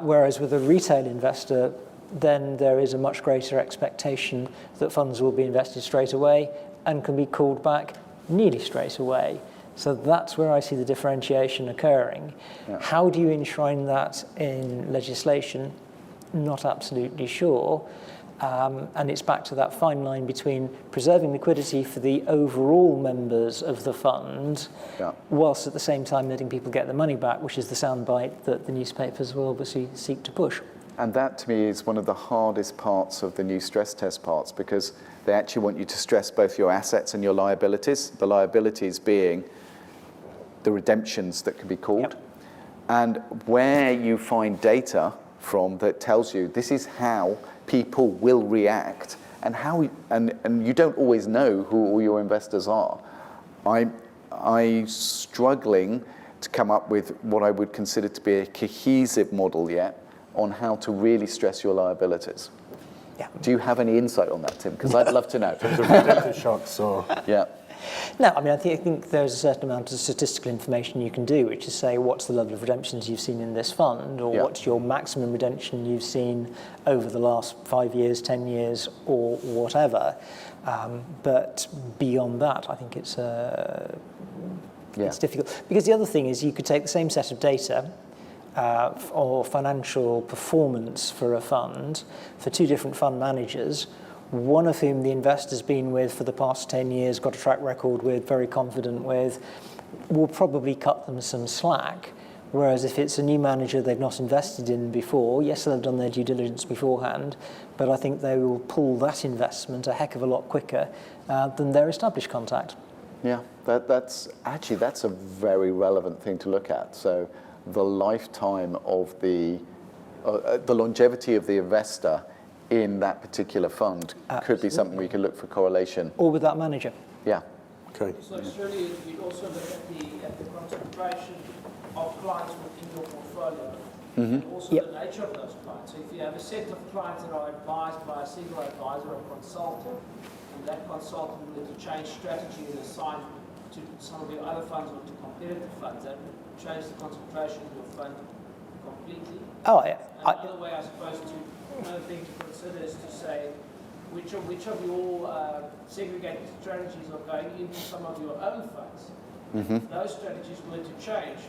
Whereas with a retail investor, then there is a much greater expectation that funds will be invested straight away and can be called back nearly straight away. So that's where I see the differentiation occurring. How do you enshrine that in legislation? Not absolutely sure. And it's back to that fine line between preserving liquidity for the overall members of the fund, whilst at the same time letting people get their money back, which is the soundbite that the newspapers will obviously seek to push. And that, to me, is one of the hardest parts of the new stress test parts, because they actually want you to stress both your assets and your liabilities, the liabilities being the redemptions that can be called. And where you find data from that tells you this is how people will react, and and you don't always know who all your investors are. I'm struggling to come up with what I would consider to be a cohesive model yet on how to really stress your liabilities. Do you have any insight on that, Tim? Because I'd love to know. The redemption shocks or... No, I mean, I think there's a certain amount of statistical information you can do, which is say what's the level of redemptions you've seen in this fund, or what's your maximum redemption you've seen over the last 5 years, 10 years, or whatever. But beyond that, I think it's difficult. Because the other thing is you could take the same set of data or financial performance for a fund for 2 different fund managers. one of whom the investor's been with for the past 10 years, got a track record with, very confident with, will probably cut them some slack. Whereas if it's a new manager they've not invested in before, yes, they've done their due diligence beforehand, but I think they will pull that investment a heck of a lot quicker than their established contact. Yeah, that's a very relevant thing to look at. So the lifetime of the longevity of the investor in that particular fund could be something we could look for correlation. Or with that manager. Yeah. Okay. So surely we also look at the concentration of clients within your portfolio, and also the nature of those clients. So if you have a set of clients that are advised by a single advisor or consultant, and that consultant were to change strategy and assign to some of your other funds or to competitive funds, that would change the concentration of your fund completely. Oh, yeah. Another way, I suppose, another thing to consider is to say which of your segregated strategies are going into some of your own funds. Those strategies were to change.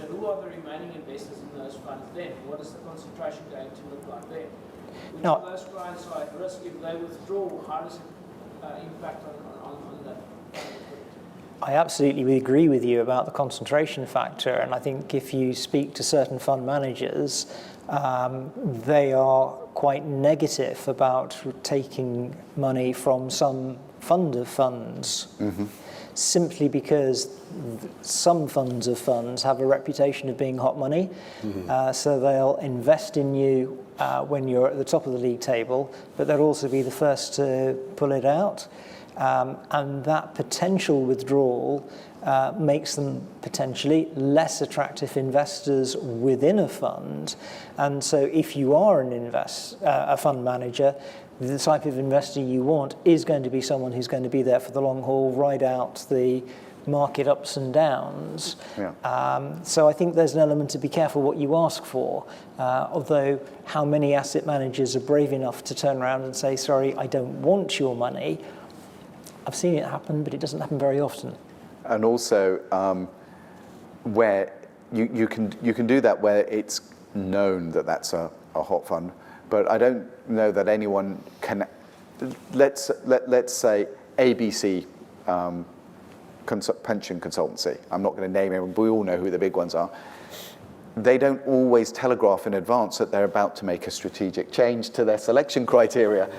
Who are the remaining investors in those funds then? What is the concentration going to look like then? Which of those clients are at risk if they withdraw? How does it impact on that? I absolutely agree with you about the concentration factor, and I think if you speak to certain fund managers, they are quite negative about taking money from some fund of funds, simply because some funds of funds have a reputation of being hot money, so they'll invest in you when you're at the top of the league table, but they'll also be the first to pull it out. And that potential withdrawal makes them potentially less attractive investors within a fund. And so if you are a fund manager, the type of investor you want is going to be someone who's going to be there for the long haul, ride out the market ups and downs. So I think there's an element to be careful what you ask for, although how many asset managers are brave enough to turn around and say, sorry, I don't want your money. I've seen it happen, but it doesn't happen very often. And also, where you can do that where it's known that that's a hot fund, but I don't know that anyone can. Let's say ABC pension consultancy. I'm not going to name them, but we all know who the big ones are. They don't always telegraph in advance that they're about to make a strategic change to their selection criteria.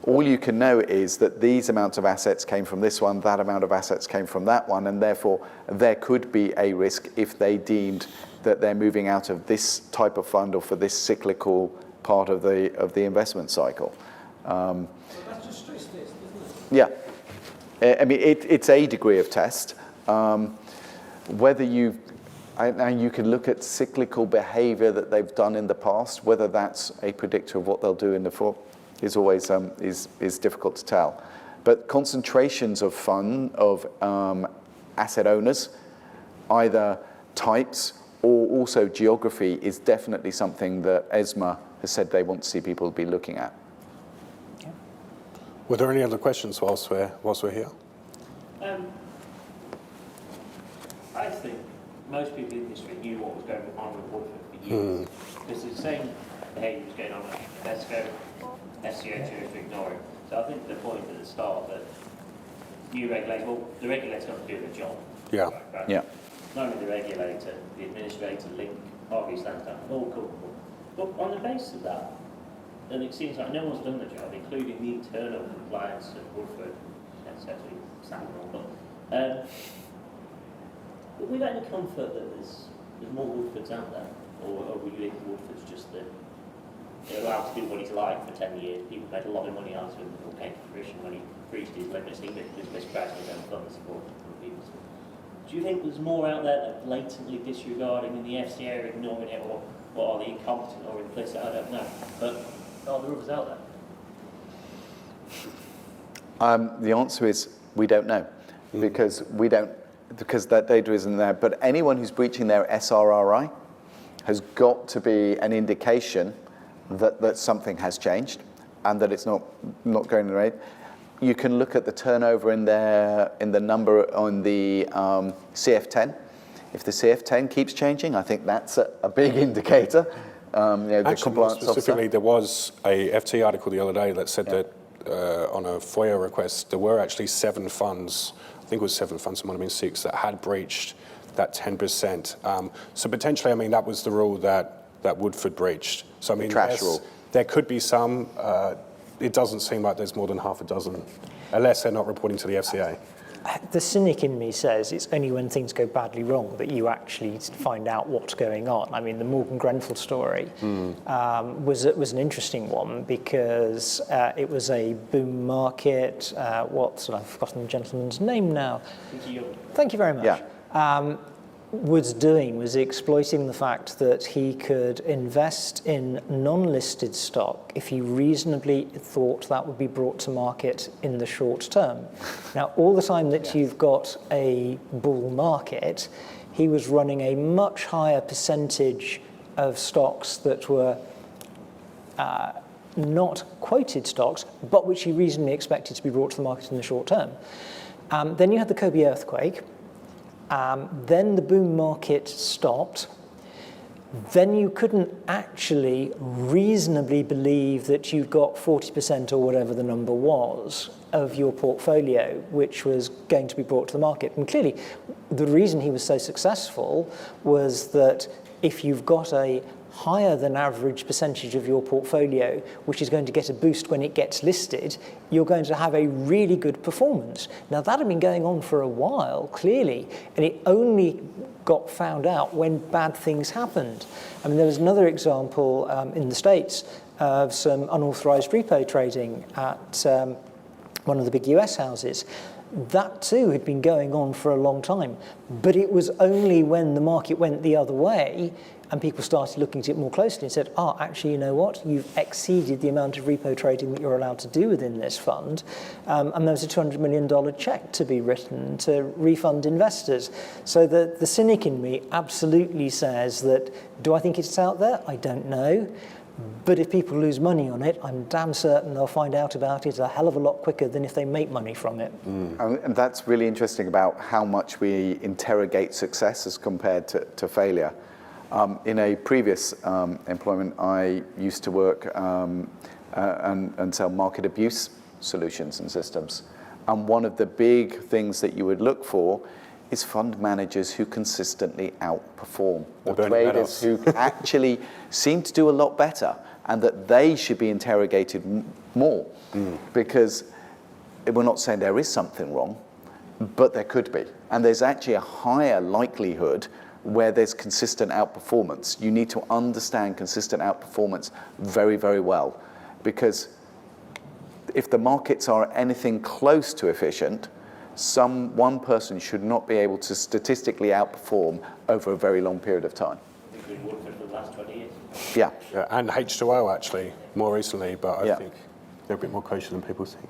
All you can know is that these amounts of assets came from this one, that amount of assets came from that one, and therefore there could be a risk if they deemed that they're moving out of this type of fund or for this cyclical part of the investment cycle. So that's just stress test, isn't it? Yeah, I mean it's a degree of test. Whether you can look at cyclical behaviour that they've done in the past, whether that's a predictor of what they'll do in the future. Is always is difficult to tell, but concentrations of asset owners, either types or also geography, is definitely something that ESMA has said they want to see people be looking at. Yeah. Were there any other questions whilst we're here? I think most people in the industry knew what was going on with Woodford for years, because the same behaviour was going on at Tesco. SEO chose to ignore it. So I think the point at the start that new regulators, well, the regulator's got to do their job. Yeah. Right? Yeah. Not only the regulator, the administrator, Link, argues that down, all cool. But on the basis of that, then it seems like no one's done the job, including the internal compliance at Woodford, essentially Samuel. But we got any comfort that there's more Woodfords out there, or will you think Woodford's just the they're allowed to do what he's like for 10 years. People made a lot of money out of him. It all came to fruition when he reached his limits. He was mispricing his own funds for people. Do you think there's more out there that are blatantly disregarding and the FCA are ignoring it, or are they incompetent or implicit? I don't know. But are there others out there? The answer is we don't know, because that data isn't there. But anyone who's breaching their SRRI has got to be an indication that something has changed and that it's not going the rate. You can look at the turnover in the number on the CF10. If the CF10 keeps changing, I think that's a big indicator. The Actually, compliance specifically, officer. there was a FT article the other day that said that on a FOIA request, there were actually 7 funds, I think it was 7 funds, it might have been 6, that had breached that 10%. So potentially, I mean, that was the rule that Woodford breached. So I mean, trash rule. There could be some. It doesn't seem like there's more than half a dozen, unless they're not reporting to the FCA. The cynic in me says it's only when things go badly wrong that you actually find out what's going on. I mean, the Moulton Grenville story was an interesting one because it was a boom market. I've forgotten the gentleman's name now. Thank you very much. Yeah. Was doing was exploiting the fact that he could invest in non-listed stock if he reasonably thought that would be brought to market in the short term. Now, all the time that you've got a bull market, he was running a much higher percentage of stocks that were not quoted stocks, but which he reasonably expected to be brought to the market in the short term. Then you had the Kobe earthquake. Then the boom market stopped. Then you couldn't actually reasonably believe that you'd got 40% or whatever the number was of your portfolio, which was going to be brought to the market. And clearly, the reason he was so successful was that if you've got a higher than average percentage of your portfolio, which is going to get a boost when it gets listed, you're going to have a really good performance. Now, that had been going on for a while, clearly, and it only got found out when bad things happened. I mean, there was another example in the States of some unauthorized repo trading at one of the big US houses. That too had been going on for a long time, but it was only when the market went the other way and people started looking at it more closely and said, actually, you know what? You've exceeded the amount of repo trading that you're allowed to do within this fund. And there was a $200 million check to be written to refund investors. So the cynic in me absolutely says that, do I think it's out there? I don't know. But if people lose money on it, I'm damn certain they'll find out about it a hell of a lot quicker than if they make money from it. And that's really interesting about how much we interrogate success as compared to failure. In a previous employment, I used to work and sell market abuse solutions and systems. And one of the big things that you would look for is fund managers who consistently outperform, or traders who actually seem to do a lot better, and that they should be interrogated more. Because we're not saying there is something wrong, but there could be. And there's actually a higher likelihood where there's consistent outperformance. You need to understand consistent outperformance very, very well. Because if the markets are anything close to efficient, one person should not be able to statistically outperform over a very long period of time. I think we've worked for the last 20 years. Yeah. And H2O actually, more recently, but I think they're a bit more kosher than people think.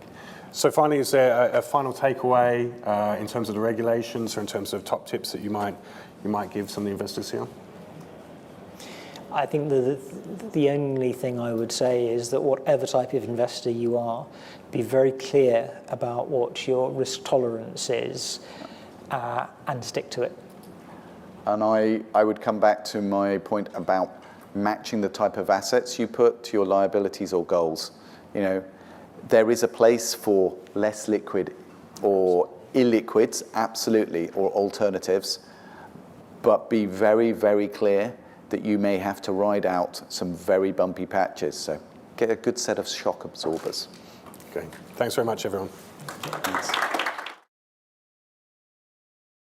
So finally, is there a final takeaway in terms of the regulations or in terms of top tips that you might give some of the investors here? I think the only thing I would say is that whatever type of investor you are, be very clear about what your risk tolerance is and stick to it. And I would come back to my point about matching the type of assets you put to your liabilities or goals. You know, there is a place for less liquid or illiquids, absolutely, or alternatives, but be very, very clear that you may have to ride out some very bumpy patches. So get a good set of shock absorbers. Okay. Thanks very much, everyone. Thanks.